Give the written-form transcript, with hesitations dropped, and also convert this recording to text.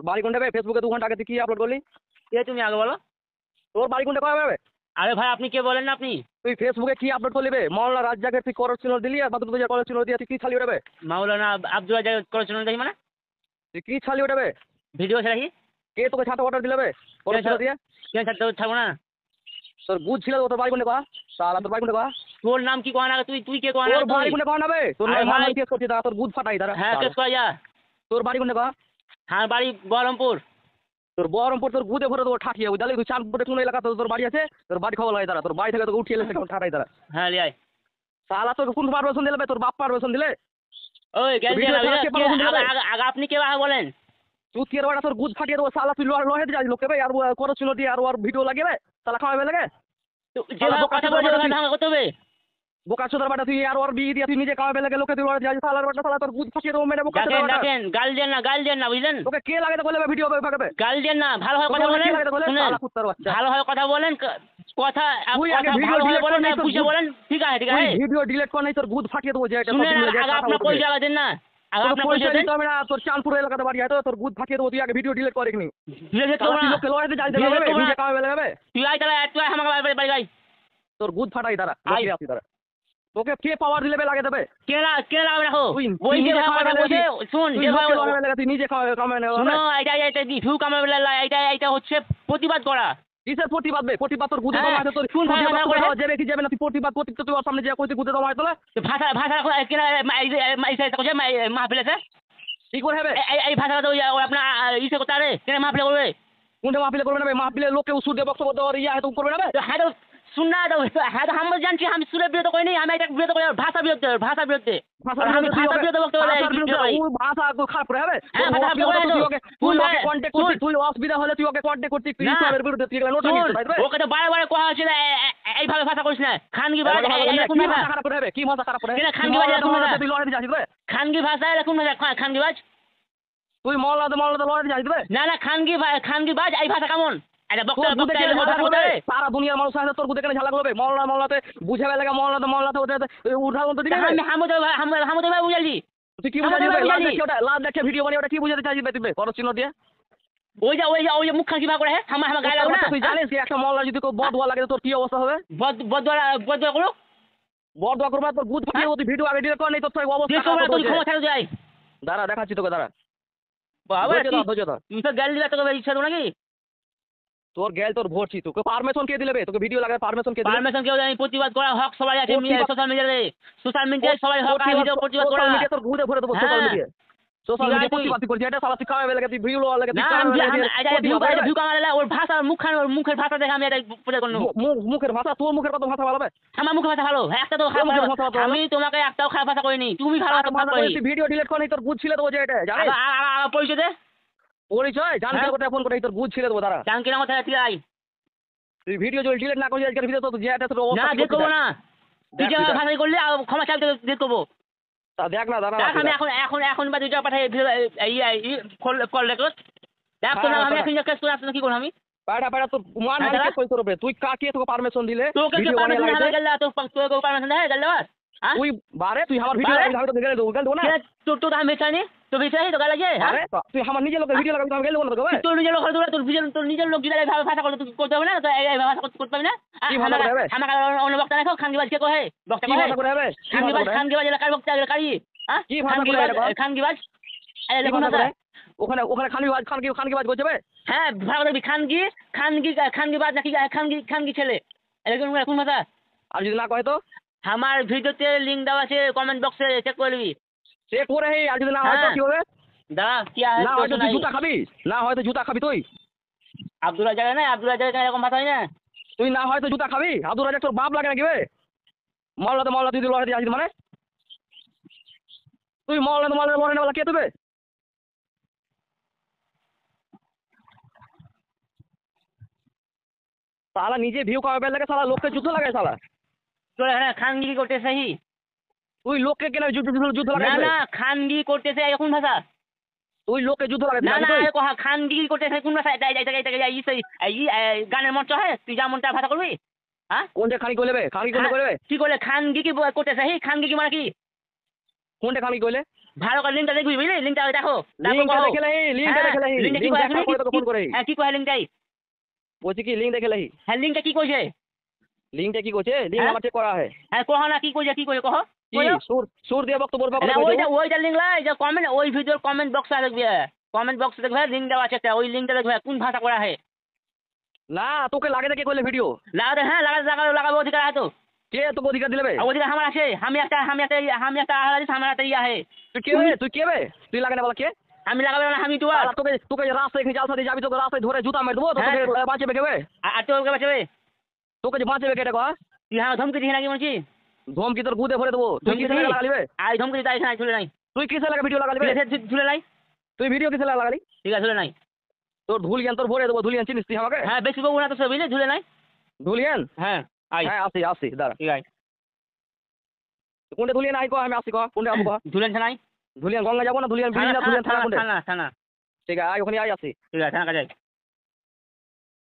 বাড়ি কোনটা বে? ফেসবুকে 2 ঘন্টা আগে তুই কি আপলোড করলি? কে তুমি আগে বলো? তোর বাড়ি কোনটা কবে বে? আরে ভাই আপনি কে বলেন না আপনি? তুই ফেসবুকে কি আপলোড করলি বে? মওলানা রাজ্জাকের তুই করচ্ছিল দিলি আর বাদুর দুজা করচ্ছিল দিয়ে তুই কি ছালি ওটা বে? মাওলানা আব্দুল রাজ্জাক করেছিল দেখি মানে তুই কি ছালি ওটা বে? ভিডিও ছেড়ে কে তোকে ছাতা অর্ডার দিলে বে? করচ্ছিল দিয়ে কেন ছাড়বো না? তোর বুঝ ছিল তোর বাড়ি কোনটা কয়া? শালা তোর বাড়ি কোনটা কয়া? তোর নাম কি কয় না? তুই কে কয় না? তোর বাড়ি কোনটা কয়া না বে? তোর আরে নাম ভাই। কেস করছিস দাঁড়া, তোর বুধ ফাটাই দাঁড়া। হ্যাঁ কেস করা যা। তোর বাড়ি কোনটা কয়া? হ্যাঁ বাড়ি বহরমপুর। তোর বহরমপুর তোর বুধে ভরে তোর ঠাঠিয়ে বুঝলি? তুই চাঁদপুরে কোন এলাকা তোর বাড়ি আছে? তোর বাড়ি খবর হয় দাঁড়া, তোর বাড়ি থেকে তোকে উঠিয়ে এলে সেখানে ঠাটাই দাঁড়া। হ্যাঁ লিয়াই। শালা তোকে কোন পারমিশন দিলে বে? তোর বাপ পারমিশন দিলে? ওই গেল ভিডিও ছাড়া কে পারমিশন দিলে? আগে আপনি কে ভাই বলেন? তুই কি বাড়া তোর বুধ ফাটিয়ে দেবো শালা, তুই লহে যাস লোকে বে আর করচ্ছিল দিয়ে আর ভিডিও লাগিয়ে বে শালা খাওয়াবে লাগে যেভাবে কথা বলছে ভাঙা করতে হবে। বোকা চোদার বাটা তুই আর বিয়ে দিয়ে তুই নিজে খাওয়াবে লাগে লোকে, তুই যাস শালার বাটা শালা তোর বুধ ফাটিয়ে দেবো মেরে বোকা চোদার বাটা। দেখেন গাল দেন না বুঝলেন? তোকে কে লাগাতে বলে ভিডিও ভাগাবে? গাল দেন না, ভালো হয় কথা বলেন। শালা কুত্তার বাচ্চা। ভালো হয় কথা বলেন, কথা তুই আগে কথা ভিডিও ভালো হয় ডিলিট বলেন, কর নাই তোর বুঝে বলেন। ঠিক আছে ঠিক আছে। ভিডিও ডিলিট কর নাই তোর বুধ ফাটিয়ে দেবো যে এটা সব শুনেন ভিডিও আগে আপনার পয়সা দেন না। আগে আপনার পয়সা দেন। আমি না তোর চাঁদপুর এলাকাতে বাড়ি আছে তোর বুধ ফাটিয়ে দেবো, তুই আগে ভিডিও ডিলিট করে নি। ধীরে তুই লোকে লড়াইতে যাস নিজে খাওয়াবে লাগাবে। তুই আয় তাহলে তুই আমাকে বাড়ি গাই। তোর বুধ ফাটাই দাঁড়া আসি দাঁড়া। তোকে কে পাওয়ার দিলে বে লাগে দেবে? কে লাগাবে রাখো তুই যে কথা বলছে শুন তুই নিজে কামাবে শুনো এটা ভিউ কামাবে এটা হচ্ছে প্রতিবাদ করা। কিসের প্রতিবাদ বে? প্রতিবাদ তোর গুদে হ্যাঁ, দমাইতে তোর শুন ভাই, প্রতিবাদ ভাই, করে ভাই। দেওয়া যাবে কি যাবে না? তুই প্রতিবাদ করতে তুই ওর সামনে যে কইতে গুদে দমাই তোলে ভাষা ভাষা কেনা করছে মাহফিল আছে কি করে হবে? এই ভাষাটা তো আপনার ইসে করতে আরে কেন মাহফিল করবে? কোনটা মাহফিলে করবে না বে? মাহফিলে লোকে উসুর দিয়ে বক্তব্য দেওয়ার ইয়া তো করবে না বে? হ্যাঁ তো শুন না তো হ্যাঁ আমরা জানছি আমি সুরের বিরুদ্ধে করিনি, আমি এটা বিরুদ্ধে করি ভাষা বিরুদ্ধে আমি ভাষা বিরুদ্ধে বক্তব্য ভাষা খারাপ করে হবে? হ্যাঁ, ভাষা খারাপ করে তুই ওকে কন্টাক্ট করছিস, তুই অসুবিধা হলে তুই ওকে কন্টাক্ট করছিস ইসলামের বিরুদ্ধে, তুই নোট নিছিস তাই বে? ওকে তো বারে কথা হচ্ছে এইভাবে ভাষা করিস না। খানগি ভাষা এরকম কি ভাষা খারাপ করে হবে? কি ভাষা খারাপ করে? খানগি ভাষা এরকম ভাষা তুই লড়াইতে যাচ্ছিস বে? খানগি ভাষা এরকম ভাষা খানগি ভাষা তুই মহল্লাতে লড়াইতে যাচ্ছিস বে? না খানগি ভাষা এই ভাষা কেমন? সারা দুনিয়ার মানুষ আছে তোর বুঝে কেন ঝালা করবে? মহল্লাতে বুঝে লাগে মহল্লাতে উদাহরণ তো দিবি। হামুদ বুঝালি তুই কি বুঝালি? লাভ দেখে ভিডিও বানিয়ে ওটা কি বুঝাতে চাইছিস তুই করো চিহ্ন দিয়ে? ওই যে মুখ খান কিভাবে করে হ্যাঁ আমার গায়ে লাগবে না? তুই জানিস কি একটা মহল্লা যদি বদুয়া লাগে তোর কি অবস্থা হবে? বদুয়া করো বদুয়া করবা তোর বুধ ফাটিয়ে তুই ভিডিও আগে ডিলিট কর নাই তোর অবস্থা যাই দাঁড়া দেখাচ্ছি তোকে দাঁড়া। বাবা তুই তো গাল দিলে তোকে ইচ্ছা দেবো নাকি? তোর গেল তোর ভরছি তোকে পারমিশন কে দিলে বে? তোকে ভিডিও লাগার পারমিশন কে দিলে? পারমিশন কেউ জানি প্রতিবাদ করা হক সবাই আছে সোশ্যাল মিডিয়ায় সবাই হক আছে ভিডিও প্রতিবাদ করা। তোর গুদে ভরে দেবো সোশ্যাল মিডিয়া প্রতিবাদ করছিস এটা শালা তুই খাওয়াবে লাগে তুই ভিডিও লাগে তুই ভিউ কামালে ওর ভাষা মুখের ভাষা দেখে আমি এটা প্রচার করব। মুখের ভাষা তোর মুখের কত ভাষা ভালো বে? আমার মুখের ভাষা ভালো একটা তো আমি তোমাকে একটাও খারাপ ভাষা করিনি, তুমি ভালো ভাষা করিনি। ভিডিও ডিলিট কর নাই তোর বুঝ ছিল তো যে এটা জানিস? পরিচয় দে পরিচয় জানকে কথা ফোন করে তোর বুঝ ছিল তো দাঁড়া জানকি না কথা ঠিক আছে তুই ভিডিও যদি ডিলিট না করিস আজকের ভিডিও তো যে এটা তোর না ডিলিট করব না। তুই যে ভাষা করলে ক্ষমা চাইতে ডিলিট করব। তা দেখ না দাঁড়া আমি এখন বা দুইটা পাঠাই কল রেকর্ড দেখ তো না আমি এখন কেস করে আসলে কি করব আমি পাড়া তোর মান মানে কই করবে তুই কাকে তোকে পারমিশন দিলে তোকে কি পারমিশন দিলে গেল তোকে পারমিশন দেয় গেল তুই বারে তুই আমার ভিডিও আমি তো গেলে গেল না তো আমি বেচানি তো বেচানি তো গালা যায় আরে তুই আমার নিজের লোকের ভিডিও লাগাবি আমি গেল না তোকে তোর নিজের লোক তোর নিজের লোক দিলে ভাষা করতে তুই করতে হবে না তো এই ভাষা করতে পারবি না। আমাকে অন্য বক্তা দেখো খানগিবাজ কে কহে বক্তা কহে খানগিবাজ এলাকার বক্তা এলাকারই হ্যাঁ কি খানগিবাজ ওখানে খানগিবাজ করছে হ্যাঁ ভালো দেখবি খানগিবাজ নাকি খানগি ছেলে এরকম ভাষা। আর যদি না কয় তো আমার ভিডিওতে লিংক দেওয়া আছে কমেন্ট বক্সে চেক করে নিবি চেক করে হে আর যদি না হয় তো কি হবে? দাঁড়া কি না হয়তো তুই জুতা খাবি না হয়তো জুতা খাবি তুই আব্দুল রাজাক না আব্দুল রাজাক এরকম ভাষা হয় না তুই না হয়তো জুতা খাবি আব্দুল রাজাক তোর বাপ লাগে নাকি বে? মহল্লাতে তুই লড়াইতে আসিস মানে তুই মহল্লাতে লড়াই না কে তুই साला নিজে ভিউ খাওয়াবে লাগে সালা লোককে যুদ্ধ লাগায় সালা তোর হ্যাঁ খানগি করতেছে হি তুই লোককে কেন যুদ্ধ লাগায় না খানগি করতেছে কোন ভাষা? তুই লোককে যুদ্ধ লাগায় না খানগি করতেছে কোন ভাষা? এই গানের মঞ্চ হয় তুই যা মনটা ভাষা করবি হ্যাঁ কোনটা খানি কইলে বে খানি কোনটা কইলে কি করলে খানগি কি করতেছে হি খানগি কি মানে কি কোনটা খানি কইলে ভালো করে লিঙ্কটা দেখবি বুঝলি লিঙ্কটা দেখো লিংকটা দেখে লাহি, লিংকটা দেখে লাহি, লিঙ্কটা কি লিংক কয় দেখার পরে তোকে ফোন করে। হ্যাঁ কি কয় লিঙ্কটাই বলছি কি লিংক দেখে লাহি, হ্যাঁ লিঙ্কটা কি কইছে লিংকটা কি করছে, লিংক হ্যাঁ? আমার চেক করা আছে। হ্যাঁ কহ না কি কইছে কহ কি সুর সুর দিয়ে বক্তব্য বলবো না ওইটা লিঙ্ক লাই যে কমেন্ট ওই ভিডিওর কমেন্ট বক্সে দেখবে কমেন্ট বক্সে দেখবে লিঙ্ক দেওয়া আছে একটা ওই লিঙ্কটা দেখবে কোন ভাষা করা है না তোকে লাগে দেখে করলে ভিডিও লাগাতে হ্যাঁ লাগাবো অধিকার আছে তো কে তোকে অধিকার দিলে বে? অধিকার আমার আছে আমি একটা আলাদা আমার একটা ইয়া है তুই কে বে, তুই কে বে, তুই লাগে না বলা কে? আমি লাগাবো না আমি তো আর তোকে তোকে রাস্তায় এখানে জাল সাথে যাবি, তোকে রাস্তায় ধরে জুতা মেরে দেবো, তো হ্যাঁ। তোকে বাঁচবে কে বে? আর তো ওকে বাঁচাবে তোকে যে বাঁচবে কে এটা কহ? তুই হ্যাঁ ধমকি দিস নাকি বলছি ধমকি তোর গুদে ভরে দেবো। তুই কিসে লাগা লাগালি বে? আই ধমকি দিতে এখানে ঝুলে নাই তুই কিসে লাগা ভিডিও লাগালি বে? ঝুলে নাই তুই ভিডিও কিসে লাগা লাগালি? ঠিক আছে ঝুলে নাই তোর ধুলিয়ান তোর ভরে দেবো, ধুলিয়ান চিনিস তুই আমাকে? হ্যাঁ বেশি বউ না তো সব বুঝলে ঝুলে নাই ধুলিয়ান? হ্যাঁ আই হ্যাঁ আসি আসি দাঁড়া। ঠিক আছে কোনটা ধুলিয়ান আই কহ, আমি আসি কহ, কোনটা আবু কহ? ঝুলেন নাই ধুলিয়ান গঙ্গা যাবো না, ধুলিয়ান ব্রিজ না, ধুলিয়ান থানা কোনটা? থানা ঠিক আছে আয় ওখানে আয় আসি। ঠিক আছে থানা কাছে